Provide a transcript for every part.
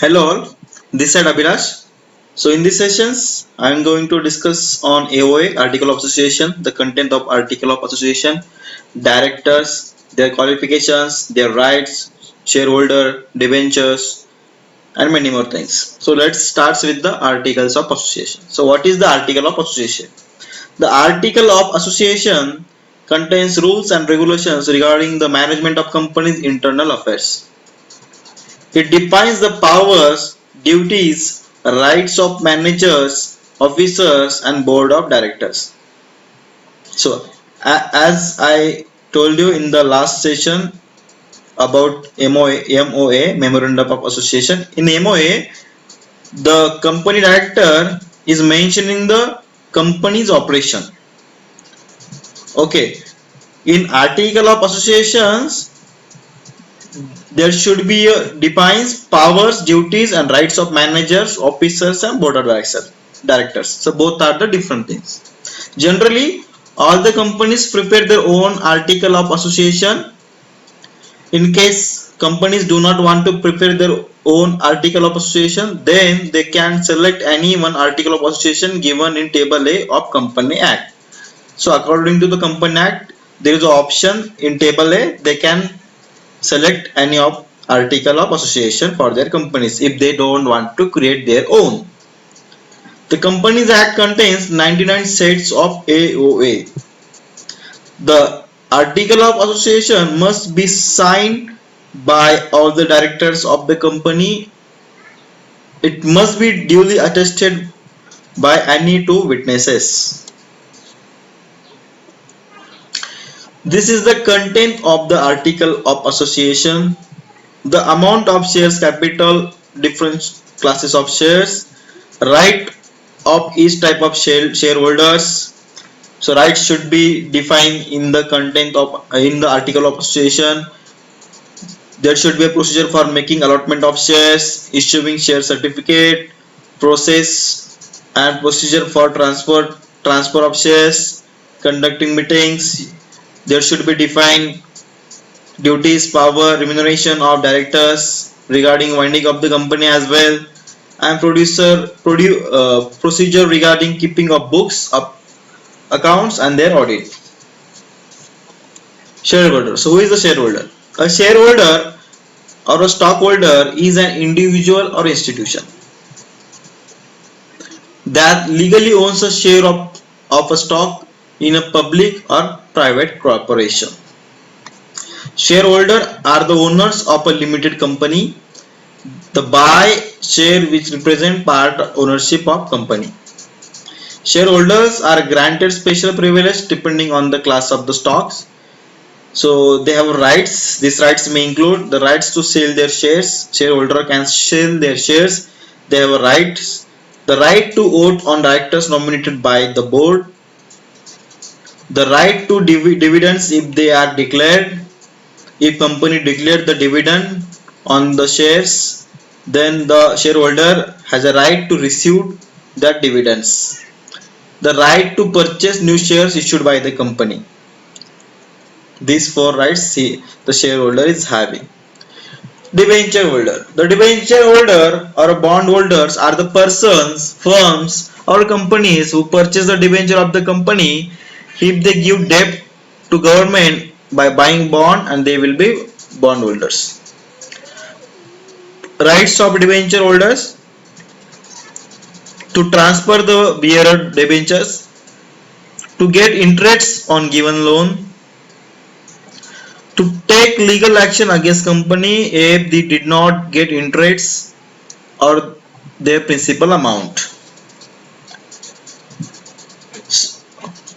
Hello all, this side Abhilash. So in these sessions, I am going to discuss on AOA, Article of Association, the content of Article of Association, directors, their qualifications, their rights, shareholder, debentures, and many more things. So let's start with the Articles of Association. So what is the Article of Association? The Article of Association contains rules and regulations regarding the management of company's internal affairs. It defines the powers, duties, rights of managers, officers, and board of directors. So, as I told you in the last session about MOA, Memorandum of Association, in MOA, the company director is mentioning the company's operation. Okay, in Article of Associations, there should be defines powers, duties, and rights of managers, officers, and board of directors. So both are the different things. Generally, all the companies prepare their own article of association. In case companies do not want to prepare their own article of association, then they can select any one article of association given in Table A of Company Act. So according to the Company Act, there is an option in Table A. They can select any of article of association for their companies if they don't want to create their own. The Companies Act contains 99 sets of AOA. The article of association must be signed by all the directors of the company. It must be duly attested by any two witnesses. This is the content of the article of association. The amount of shares capital, different classes of shares, right of each type of shareholders. So rights should be defined in the content of in the article of association. There should be a procedure for making allotment of shares, issuing share certificate, process and procedure for transfer of shares, conducting meetings. There should be defined duties, power, remuneration of directors regarding winding up the company as well, and procedure regarding keeping of books, accounts, and their audit. Shareholder. So who is the shareholder? A shareholder or a stockholder is an individual or institution that legally owns a share of a stock in a public or private corporation. Shareholders are the owners of a limited company. The buy share which represent part ownership of company. Shareholders are granted special privilege depending on the class of the stocks. So they have rights. These rights may include the rights to sell their shares. Shareholder can sell their shares. They have rights. The right to vote on directors nominated by the board. The right to dividends if they are declared. If company declared the dividend on the shares, then the shareholder has a right to receive that dividends. The right to purchase new shares issued by the company. These four rights the shareholder is having. Debenture holder. The debenture holder or bond holders are the persons, firms, or companies who purchase the debenture of the company if they give debt to government by buying bond, and they will be bond holders. Rights of debenture holders: to transfer the bearer debentures, to get interest on given loan, to take legal action against company if they did not get interest or their principal amount,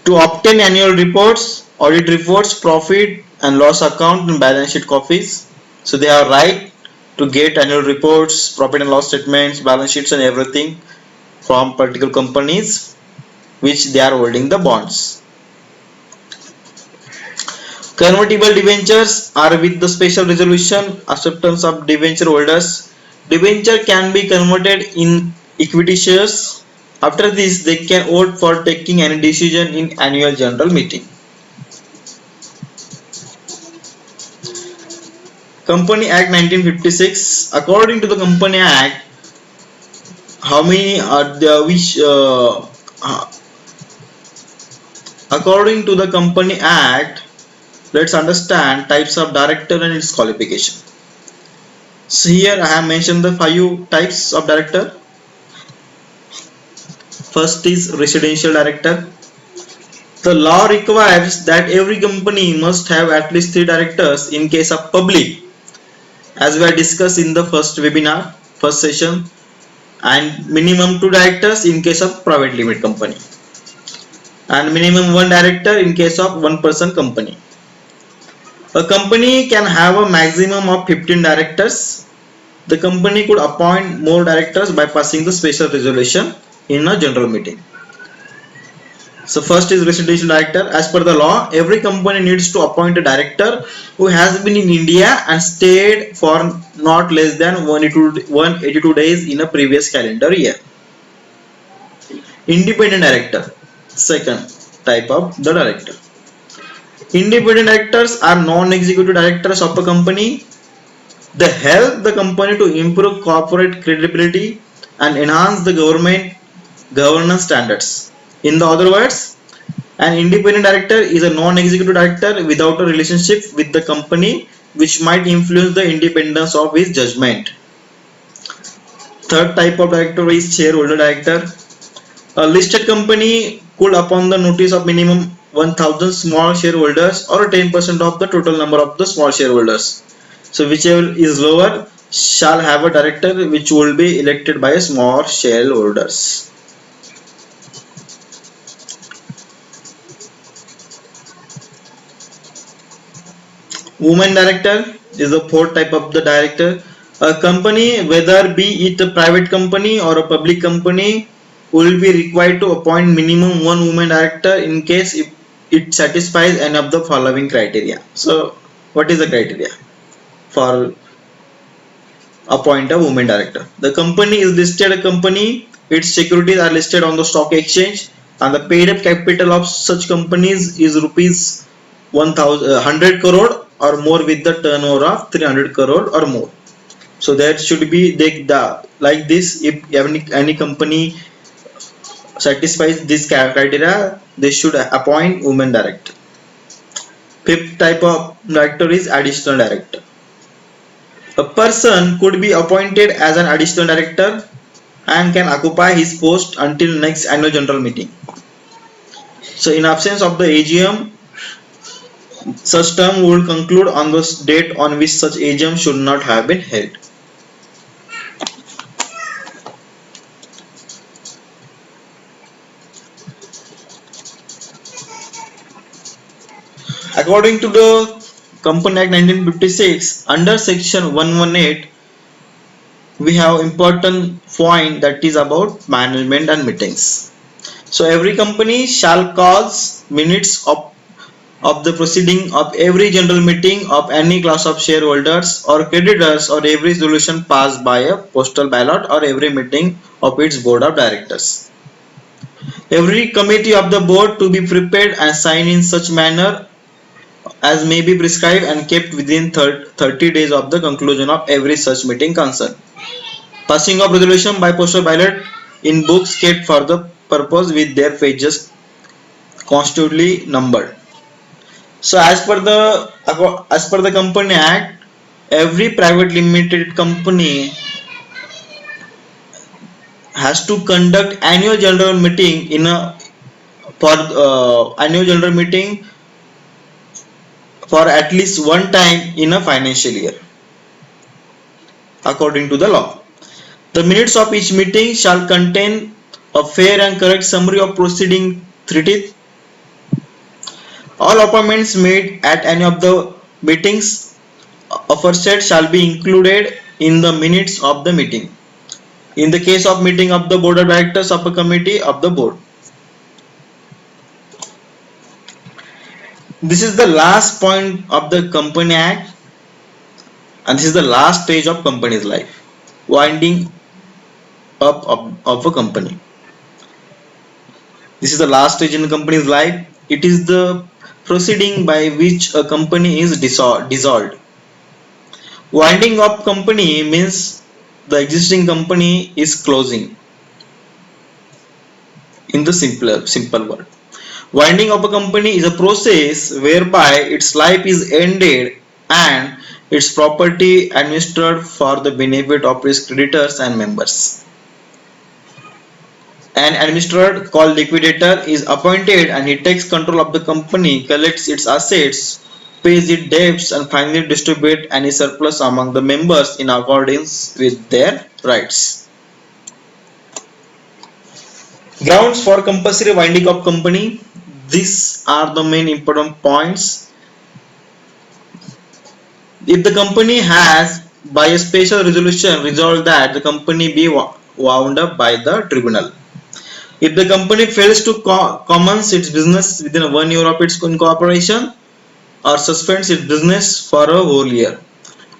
to obtain annual reports, audit reports, profit and loss account and balance sheet copies. So they have right to get annual reports, profit and loss statements, balance sheets, and everything from particular companies which they are holding the bonds. Convertible debentures are with the special resolution acceptance of debenture holders. Debenture can be converted in equity shares. After this, they can vote for taking any decision in annual general meeting. Company Act 1956. According to the Company Act, how many are the which according to the Company Act, let's understand types of director and its qualification. So here I have mentioned the 5 types of director. First is residential director. The law requires that every company must have at least 3 directors in case of public, as we have discussed in the first webinar, first session, and minimum 2 directors in case of private limited company, and minimum 1 director in case of one person company. A company can have a maximum of 15 directors. The company could appoint more directors by passing the special resolution in a general meeting. So first is residential director. As per the law, every company needs to appoint a director who has been in India and stayed for not less than 182 days in a previous calendar year. Independent director. Second type of the director. Independent directors are non-executive directors of a company. They help the company to improve corporate credibility and enhance the governance standards. In the other words, an independent director is a non-executive director without a relationship with the company, which might influence the independence of his judgment. Third type of director is shareholder director. A listed company could, upon the notice of minimum 1000 small shareholders or 10% of the total number of the small shareholders, so whichever is lower, shall have a director which will be elected by small shareholders. Woman director is the fourth type of the director. A company, whether be it a private company or a public company, will be required to appoint minimum 1 woman director in case if it satisfies any of the following criteria. So what is the criteria for appoint a woman director? The company is listed a company, its securities are listed on the stock exchange, and the paid up capital of such companies is rupees 100 crore or more with the turnover of 300 crore or more. So that should be the like this. If any company satisfies this criteria, they should appoint women director. Fifth type of director is additional director. A person could be appointed as an additional director and can occupy his post until next annual general meeting. So in absence of the AGM, such term will conclude on the date on which such AGM should not have been held. According to the Company Act 1956, under section 118, we have important point that is about management and meetings. So every company shall cause minutes of the proceeding of every general meeting of any class of shareholders or creditors, or every resolution passed by a postal ballot, or every meeting of its board of directors. Every committee of the board to be prepared and signed in such manner as may be prescribed and kept within 30 days of the conclusion of every such meeting concerned. Passing of resolution by postal ballot in books kept for the purpose with their pages constantly numbered. So as per the Company Act, every private limited company has to conduct annual general meeting in a for annual general meeting for at least one time in a financial year, according to the law. The minutes of each meeting shall contain a fair and correct summary of proceeding treated. All appointments made at any of the meetings aforesaid shall be included in the minutes of the meeting. In the case of meeting of the board of directors of a committee of the board. This is the last point of the Company Act, and this is the last stage of company's life, winding up of a company. This is the last stage in the company's life. It is the proceeding by which a company is dissolved. Winding up company means the existing company is closing. In the simple word, winding up a company is a process whereby its life is ended and its property administered for the benefit of its creditors and members. An administrator called liquidator is appointed and he takes control of the company, collects its assets, pays its debts, and finally distributes any surplus among the members in accordance with their rights. Grounds for compulsory winding up company. These are the main important points. If the company has by a special resolution resolved that the company be wound up by the tribunal. If the company fails to commence its business within 1 year of its incorporation or suspends its business for a whole year.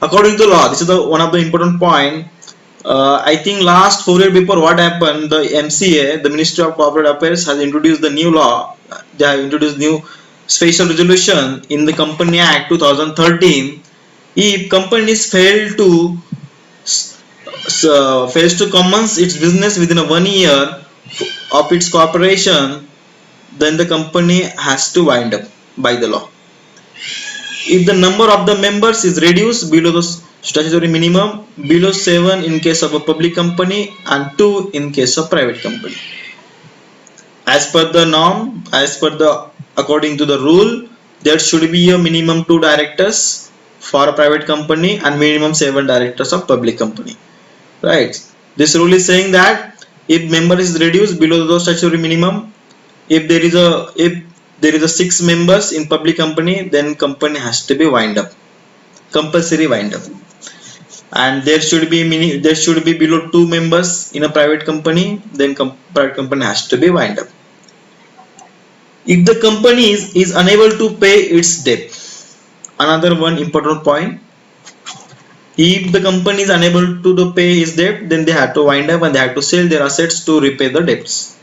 According to law, this is one of the important point. I think last 4 years before what happened, the MCA, the Ministry of Corporate Affairs, has introduced the new law. They have introduced new special resolution in the Company Act 2013. If companies fails to commence its business within 1 year of its corporation, then the company has to wind up by the law. If the number of the members is reduced below the statutory minimum, below 7 in case of a public company and 2 in case of private company. As per the norm, according to the rule, there should be a minimum 2 directors for a private company and minimum 7 directors of public company. Right. This rule is saying that if member is reduced below the statutory minimum, if there is a 6 members in public company, then company has to be wind up, compulsory wind up. And there should be below 2 members in a private company, then private company has to be wind up. If the company is unable to pay its debt, another one important point, if the company is unable to pay its debt, then they have to wind up and they have to sell their assets to repay the debts.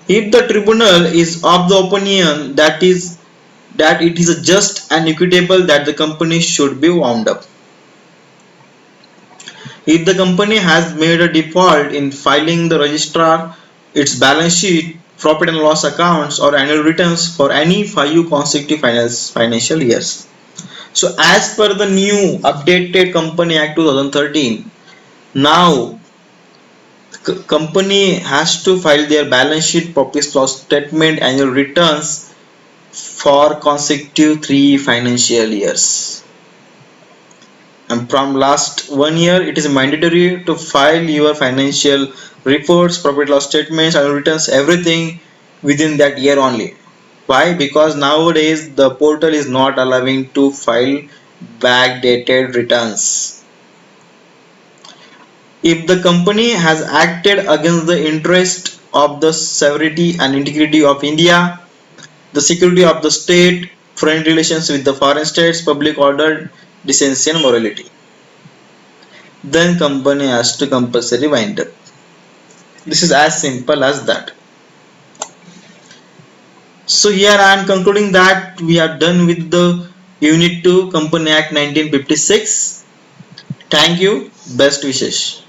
If the tribunal is of the opinion that it is just and equitable that the company should be wound up. If the company has made a default in filing the registrar its balance sheet, profit and loss accounts or annual returns for any 5 consecutive financial years. So as per the new updated Company Act 2013, now company has to file their balance sheet, profit loss statement, annual returns for consecutive 3 financial years. And from last 1 year, it is mandatory to file your financial reports, profit loss statements, annual returns, everything within that year only. Why? Because nowadays the portal is not allowing to file backdated returns. If the company has acted against the interest of the sovereignty and integrity of India, the security of the state, foreign relations with the foreign states, public order, decency and morality, then company has to compulsory wind up. This is as simple as that. So here I am concluding that we are done with the Unit 2 Company Act 1956. Thank you. Best wishes.